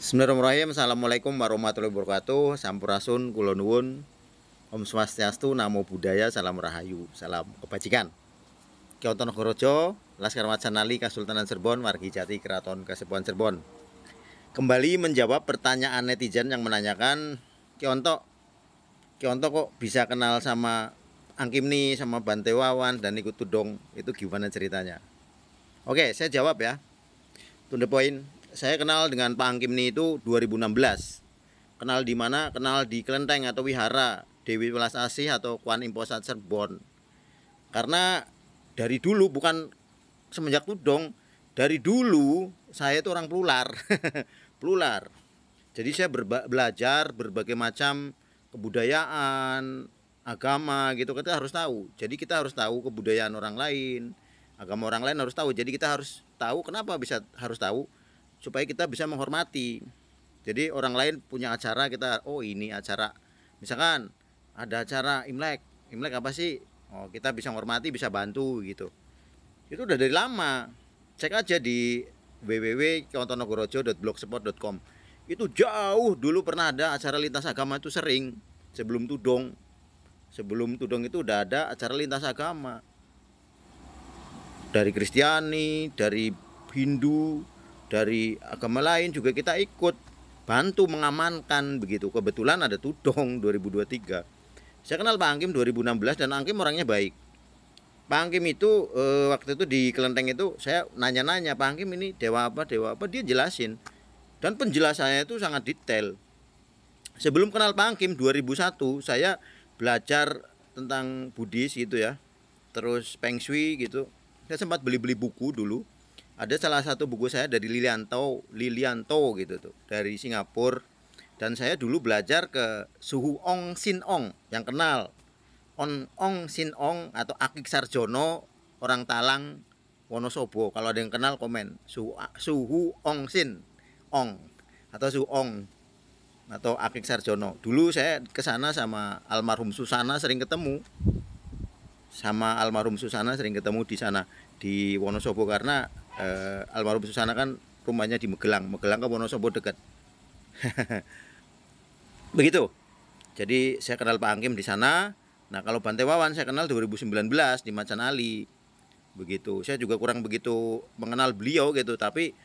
Bismillahirrahmanirrahim. Assalamualaikum warahmatullahi wabarakatuh. Sampurasun, kula nuwun. Om Swastiastu, Namo Buddhaya, Salam Rahayu, Salam Kebajikan. Ki Onto Nagaraja, Laskar Wacanali, Kasultanan Cirebon, Margi Jati, Keraton Kasepuhan Cirebon. Kembali menjawab pertanyaan netizen yang menanyakan, Ki Onto kok bisa kenal sama Angkim nih, sama Bante Wawan dan ikut tudong, itu gimana ceritanya? Oke, saya jawab ya. To the point. Saya kenal dengan Pak Angkim nih itu 2016. Kenal di mana? Kenal di kelenteng atau wihara Dewi Welas Asih atau Kuan Im Posat Cirebon. Karena dari dulu, bukan semenjak tudong, dari dulu saya itu orang plular. Plular. Jadi saya belajar berbagai macam kebudayaan, agama gitu, kita harus tahu. Jadi kita harus tahu kebudayaan orang lain, agama orang lain harus tahu. Jadi kita harus tahu, kenapa bisa harus tahu? Supaya kita bisa menghormati. Jadi orang lain punya acara, kita, oh ini acara, misalkan ada acara Imlek. Imlek apa sih? Oh, kita bisa menghormati, bisa bantu gitu. Itu udah dari lama. Cek aja di www.kiontonogorojo.blogspot.com. Itu jauh dulu pernah ada acara lintas agama, itu sering sebelum tudong. Sebelum tudong itu udah ada acara lintas agama. Dari Kristiani, dari Hindu, dari agama lain juga kita ikut bantu mengamankan begitu. Kebetulan ada tudong 2023. Saya kenal Pak Angkim 2016 dan Angkim orangnya baik. Pak Angkim itu waktu itu di kelenteng itu saya nanya-nanya, Pak Angkim ini dewa apa, dia jelasin. Dan penjelasannya itu sangat detail. Sebelum kenal Pak Angkim 2001 saya belajar tentang Buddhis gitu ya. Terus Feng Shui gitu. Saya sempat beli-beli buku dulu. Ada salah satu buku saya dari Lilianto gitu tuh, dari Singapura. Dan saya dulu belajar ke Suhu Ong Sin Ong, yang kenal Ong Sin Ong atau Akik Sarjono, orang Talang, Wonosobo. Kalau ada yang kenal komen. Suhu Ong Sin Ong atau Suhu Ong atau Akik Sarjono. Dulu saya ke sana sama almarhum Susana, sering ketemu. Sama almarhum Susana sering ketemu di sana di Wonosobo, karena almarhum Susana kan rumahnya di Magelang ke Wonosobo dekat. Begitu. Jadi saya kenal Pak Angkim di sana. Nah, kalau Bante Wawan saya kenal 2019 di Macanali. Begitu. Saya juga kurang begitu mengenal beliau gitu, tapi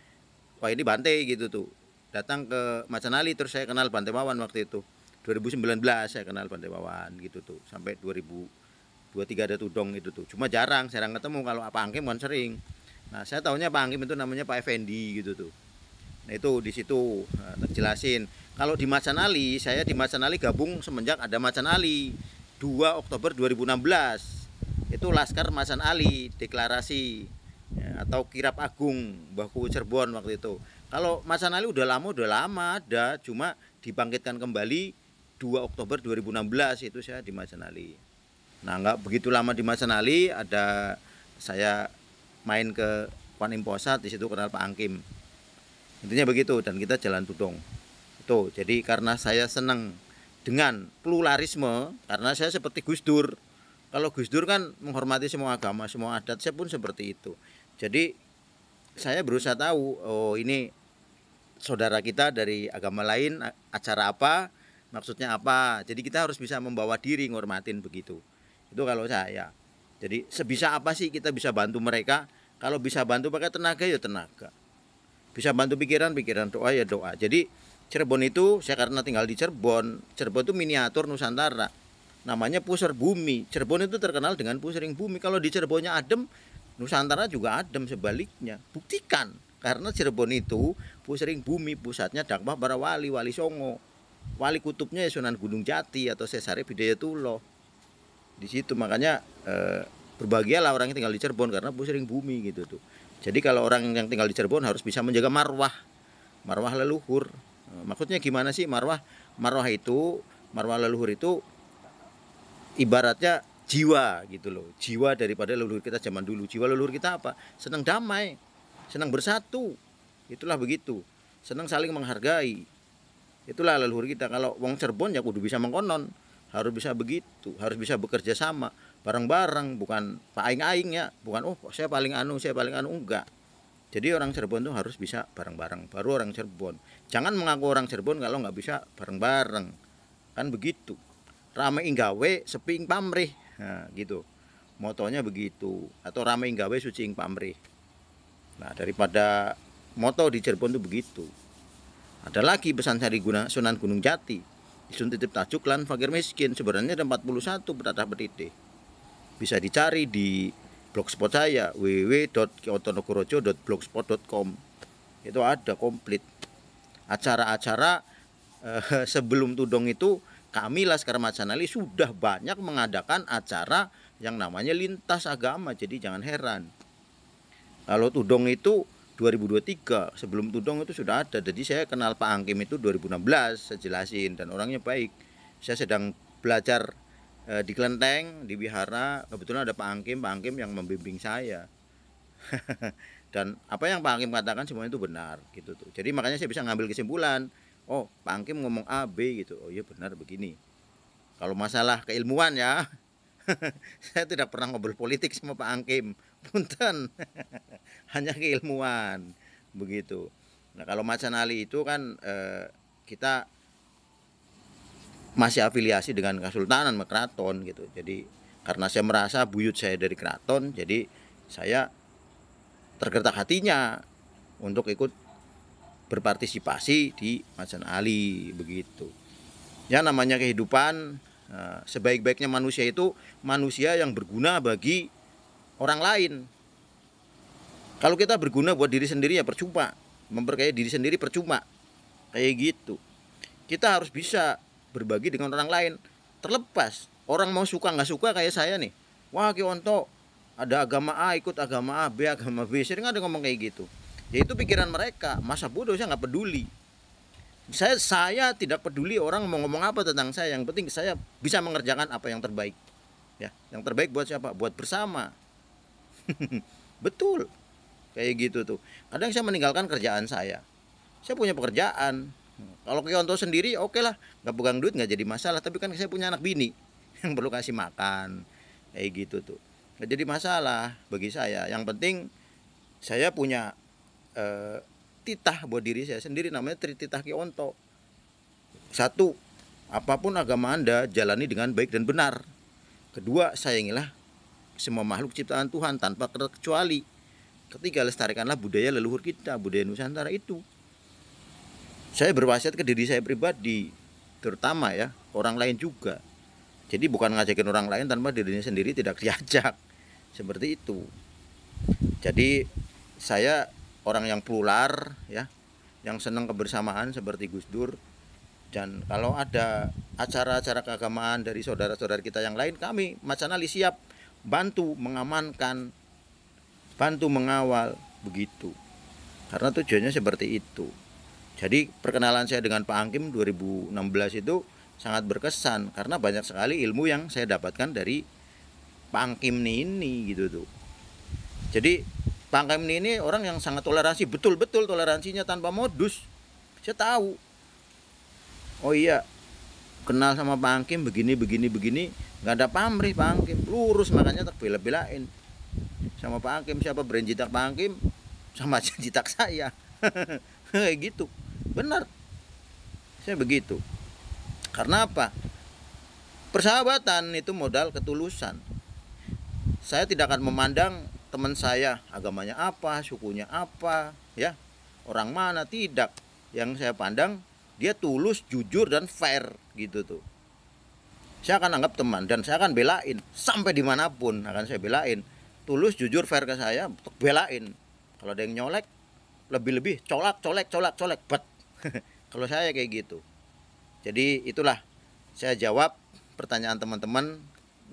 wah ini Bante gitu tuh. Datang ke Macanali terus saya kenal Bante Wawan waktu itu. 2019 saya kenal Bante Wawan gitu tuh. Sampai 2023 ada tudong itu tuh. Cuma jarang ketemu. Kalau Pak Angkim kan sering. Nah, saya tahunya Pak Angkim itu namanya Pak Effendi gitu tuh. Nah, itu di situ terjelasin. Kalau di Macanali, saya di Macanali gabung semenjak ada Macanali 2 Oktober 2016. Itu Laskar Macanali deklarasi ya, atau Kirap Agung Bahu Cirebon waktu itu. Kalau Macanali udah lama ada, cuma dibangkitkan kembali 2 Oktober 2016 itu saya di Macanali. Nah, nggak begitu lama di Macanali, ada saya main ke Kuan Im Posat, di situ kenal Pak Angkim. Intinya begitu, dan kita jalan tudong. Itu. Jadi karena saya senang dengan pluralisme, karena saya seperti Gus Dur. Kalau Gus Dur kan menghormati semua agama, semua adat, saya pun seperti itu. Jadi saya berusaha tahu, oh ini saudara kita dari agama lain, acara apa, maksudnya apa. Jadi kita harus bisa membawa diri ngormatin begitu. Itu kalau saya. Jadi sebisa apa sih kita bisa bantu mereka? Kalau bisa bantu pakai tenaga ya tenaga. Bisa bantu pikiran, doa ya doa. Jadi Cirebon itu, saya karena tinggal di Cirebon itu miniatur Nusantara. Namanya pusar bumi. Cirebon itu terkenal dengan pusaring bumi. Kalau di Cirebonnya adem, Nusantara juga adem sebaliknya. Buktikan. Karena Cirebon itu pusaring bumi, pusatnya dakwah para wali Songo. Wali kutubnya ya Sunan Gunung Jati atau Sesare Bidayatullah. Di situ makanya berbahagialah orang yang tinggal di Cirebon karena pusaring bumi gitu tuh. Jadi kalau orang yang tinggal di Cirebon harus bisa menjaga marwah leluhur. Maksudnya gimana sih marwah? Marwah leluhur itu ibaratnya jiwa gitu loh. Jiwa daripada leluhur kita zaman dulu. Jiwa leluhur kita apa? Senang damai, senang bersatu. Itulah begitu. Senang saling menghargai. Itulah leluhur kita. Kalau wong Cirebon ya kudu bisa mengkonon. Harus bisa begitu, harus bisa bekerja sama bareng-bareng, bukan pak aing-aing ya, bukan oh saya paling anu, enggak. Jadi orang Cirebon tuh harus bisa bareng-bareng, baru orang Cirebon. Jangan mengaku orang Cirebon kalau nggak bisa bareng-bareng, kan begitu. Rame inggawe, sepi ing pamrih, nah gitu. Motonya begitu. Atau rame inggawe, suci ing pamrih. Nah daripada moto di Cirebon tuh begitu. Ada lagi pesan Sari Sunan Gunung Jati, Isun Titip Tajuk lan Fakir Miskin. Sebenarnya ada 41 petata petite. Bisa dicari di blogspot saya www.kyotonogorojo.blogspot.com. Itu ada komplit acara-acara. Sebelum Tudong itu kami Laskar Macanali sudah banyak mengadakan acara yang namanya lintas agama. Jadi jangan heran kalau Tudong itu 2023, sebelum Tudong itu sudah ada. Jadi saya kenal Pak Angkim itu 2016, saya jelasin, dan orangnya baik. Saya sedang belajar di Kelenteng, di Wihara, kebetulan ada Pak Angkim yang membimbing saya. Dan apa yang Pak Angkim katakan semuanya itu benar gitu tuh. Jadi makanya saya bisa ngambil kesimpulan, oh Pak Angkim ngomong A, B gitu. Oh iya benar begini. Kalau masalah keilmuan ya, saya tidak pernah ngobrol politik sama Pak Angkim. Punten. Hanya keilmuan begitu. Nah kalau Macanali itu kan kita masih afiliasi dengan Kesultanan keraton gitu. Jadi karena saya merasa buyut saya dari keraton, jadi saya tergerak hatinya untuk ikut berpartisipasi di Macanali begitu. Ya namanya kehidupan, sebaik-baiknya manusia itu manusia yang berguna bagi orang lain. Kalau kita berguna buat diri sendiri ya percuma, memperkaya diri sendiri percuma, kayak gitu. Kita harus bisa berbagi dengan orang lain. Terlepas orang mau suka nggak suka kayak saya nih, wah Ki Onto ada agama A ikut agama A, B agama B, sering ada ngomong kayak gitu. Ya itu pikiran mereka, masa bodoh, saya nggak peduli. Saya tidak peduli orang mau ngomong apa tentang saya, yang penting saya bisa mengerjakan apa yang terbaik. Ya, yang terbaik buat siapa? Buat bersama. Betul. Kayak gitu tuh. Kadang saya meninggalkan kerjaan saya. Saya punya pekerjaan. Kalau Kionto sendiri oke lah, nggak pegang duit nggak jadi masalah. Tapi kan saya punya anak bini yang perlu kasih makan. Kayak gitu tuh. Nggak jadi masalah bagi saya. Yang penting saya punya titah buat diri saya sendiri, namanya titah Kionto. Satu, apapun agama Anda jalani dengan baik dan benar. Kedua, sayangilah semua makhluk ciptaan Tuhan tanpa terkecuali. Ketiga, lestarikanlah budaya leluhur kita, budaya Nusantara itu. Saya berwasiat ke diri saya pribadi, terutama ya, orang lain juga. Jadi bukan ngajakin orang lain tanpa dirinya sendiri tidak diajak. Seperti itu. Jadi saya orang yang plural ya, yang senang kebersamaan seperti Gus Dur. Dan kalau ada acara-acara keagamaan dari saudara-saudara kita yang lain, kami Macanali siap bantu mengamankan, bantu mengawal begitu. Karena tujuannya seperti itu. Jadi perkenalan saya dengan Pak Angkim 2016 itu sangat berkesan karena banyak sekali ilmu yang saya dapatkan dari Pak Angkim ini gitu tuh. Jadi Pak Angkim ini orang yang sangat toleransi, betul-betul toleransinya tanpa modus. Saya tahu. Oh iya, kenal sama Pak Angkim begini, nggak ada pamrih Pak Angkim, lurus, makanya tak bela-belain sama Pak Angkim. Siapa brand jitak Pak Angkim sama aja jitak saya. Kayak gitu, benar, saya begitu. Karena apa? Persahabatan itu modal ketulusan. Saya tidak akan memandang teman saya agamanya apa, sukunya apa, ya, orang mana, tidak. Yang saya pandang dia tulus, jujur, dan fair gitu tuh. Saya akan anggap teman dan saya akan belain sampai dimanapun, akan saya belain. Tulus, jujur, fair ke saya, untuk belain. Kalau ada yang nyolek, lebih-lebih colak, bet. Kalau saya kayak gitu. Jadi itulah saya jawab pertanyaan teman-teman.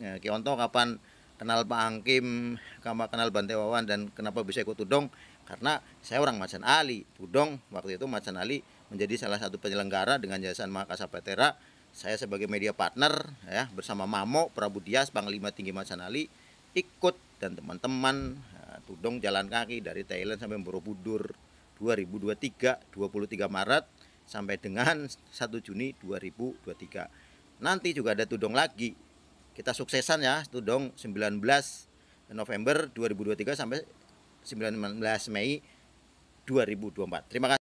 Ya, Kionto kapan kenal Pak Angkim, kapan kenal Bante Wawan, dan kenapa bisa ikut Tudong? Karena saya orang Macanali. Tudong waktu itu Macanali menjadi salah satu penyelenggara dengan Yayasan Mahakasa Petera. Saya sebagai media partner ya bersama Mamo Prabu Dias, Panglima Tinggi Macanali, ikut, dan teman-teman Tudong jalan kaki dari Thailand sampai Borobudur 2023, 23 Maret sampai dengan 1 Juni 2023. Nanti juga ada Tudong lagi. Kita suksesan ya, Tudong 19 November 2023 sampai 19 Mei 2024. Terima kasih.